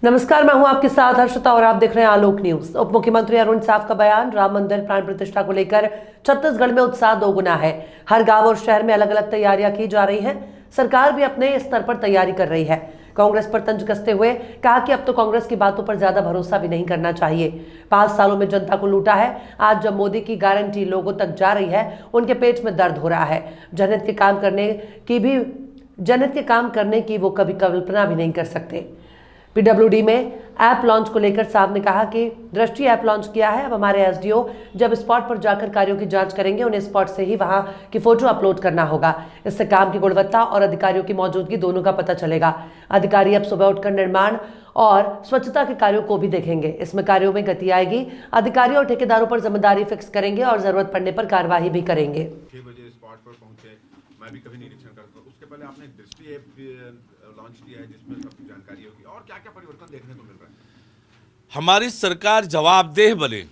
नमस्कार, मैं हूं आपके साथ हर्षिता और आप देख रहे हैं आलोक न्यूज। उप मुख्यमंत्री अरुण साफ का बयान, राम मंदिर प्राण प्रतिष्ठा को लेकर छत्तीसगढ़ में उत्साह दोगुना है। हर गांव और शहर में अलग अलग तैयारियां की जा रही हैं। सरकार भी अपने स्तर पर तैयारी कर रही है। कांग्रेस पर तंज कसते हुए कहा कि अब तो कांग्रेस की बातों पर ज्यादा भरोसा भी नहीं करना चाहिए। 5 सालों में जनता को लूटा है। आज जब मोदी की गारंटी लोगों तक जा रही है, उनके पेट में दर्द हो रहा है। जनहित के काम करने की वो कभी कल्पना भी नहीं कर सकते। पीडब्ल्यूडी में ऐप लॉन्च को लेकर साहब ने कहा कि दृष्टि ऐप लॉन्च किया है। अब हमारे एसडीओ जब स्पॉट पर जाकर कार्यों की जांच करेंगे, उन्हें स्पॉट से ही वहां की फोटो अपलोड करना होगा। इससे काम की गुणवत्ता और अधिकारियों की मौजूदगी दोनों का पता चलेगा। अधिकारी अब सुबह उठकर निर्माण और स्वच्छता के कार्यों को भी देखेंगे। इसमें कार्यों में गति आएगी। अधिकारी और ठेकेदारों पर जिम्मेदारी फिक्स करेंगे और जरूरत पड़ने पर कार्यवाही भी करेंगे। 6 बजे स्पॉट पर पहुंचे, मैं भी कभी निरीक्षण करता हूँ। उसके पहले आपने दृष्टि ऐप लॉन्च किया है जिसमें सब जानकारी होगी, और क्या क्या परिवर्तन देखने को मिल रहा है? हमारी सरकार जवाबदेह बने,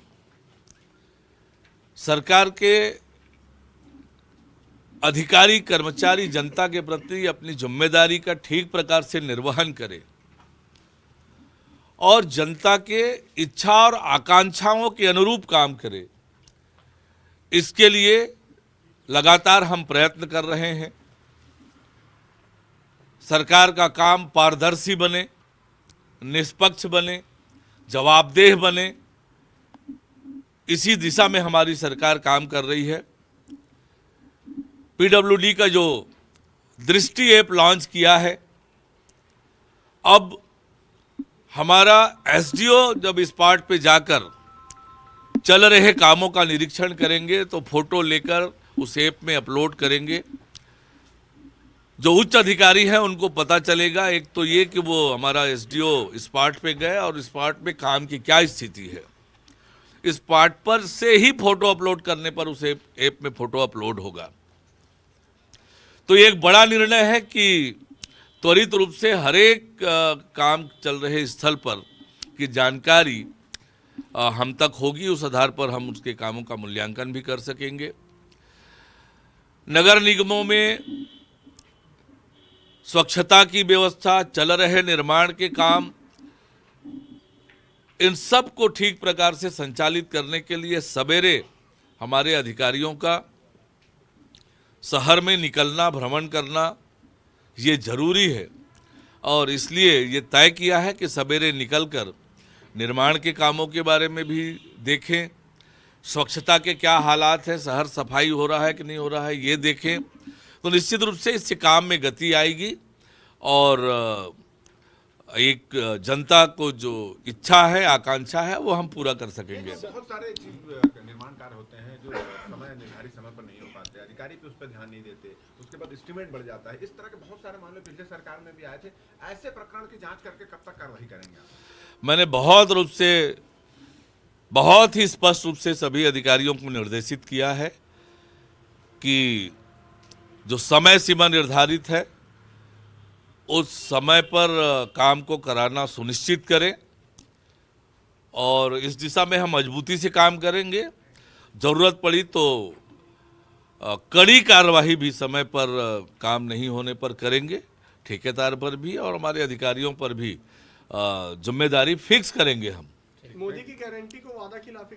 सरकार के अधिकारी कर्मचारी जनता के प्रति अपनी जिम्मेदारी का ठीक प्रकार से निर्वहन करे और जनता के इच्छा और आकांक्षाओं के अनुरूप काम करे। इसके लिए लगातार हम प्रयत्न कर रहे हैं। सरकार का काम पारदर्शी बने, निष्पक्ष बने, जवाबदेह बने, इसी दिशा में हमारी सरकार काम कर रही है। पीडब्ल्यूडी का जो दृष्टि ऐप लॉन्च किया है, अब हमारा एसडीओ जब स्पॉट पे जाकर चल रहे कामों का निरीक्षण करेंगे तो फोटो लेकर उस ऐप में अपलोड करेंगे। जो उच्च अधिकारी हैं उनको पता चलेगा, एक तो ये कि वो हमारा एसडीओ स्पॉट पे गए और स्पॉट पे काम की क्या स्थिति है। स्पॉट पर से ही फोटो अपलोड करने पर उस ऐप में फोटो अपलोड होगा। तो ये एक बड़ा निर्णय है कि त्वरित रूप से हर एक काम चल रहे स्थल पर की जानकारी हम तक होगी। उस आधार पर हम उसके कामों का मूल्यांकन भी कर सकेंगे। नगर निगमों में स्वच्छता की व्यवस्था, चल रहे निर्माण के काम, इन सब को ठीक प्रकार से संचालित करने के लिए सवेरे हमारे अधिकारियों का शहर में निकलना, भ्रमण करना ये जरूरी है। और इसलिए ये तय किया है कि सवेरे निकलकर निर्माण के कामों के बारे में भी देखें, स्वच्छता के क्या हालात हैं, शहर सफाई हो रहा है कि नहीं हो रहा है, ये देखें। तो निश्चित रूप से इससे काम में गति आएगी और एक जनता को जो इच्छा है, आकांक्षा है, वो हम पूरा कर सकेंगे। बहुत सारे निर्माण कार्य होते हैं जो निर्धारित समय पर नहीं हो पाते, अधिकारी पे उस पर ध्यान नहीं देते, उसके बाद एस्टिमेट बढ़ जाता है। इस तरह के बहुत सारे मामले पिछले सरकार में भी आए थे। ऐसे प्रकरण की जांच करके कब तक कार्रवाई करेंगे आप? मैंने बहुत ही स्पष्ट रूप से सभी अधिकारियों को निर्देशित किया है कि जो समय सीमा निर्धारित है उस समय पर काम को कराना सुनिश्चित करें और इस दिशा में हम मजबूती से काम करेंगे। जरूरत पड़ी तो कड़ी कार्रवाई भी समय पर काम नहीं होने पर करेंगे। ठेकेदार पर भी और हमारे अधिकारियों पर भी जिम्मेदारी फिक्स करेंगे हम। मोदी की गारंटी को वादा खिलाफी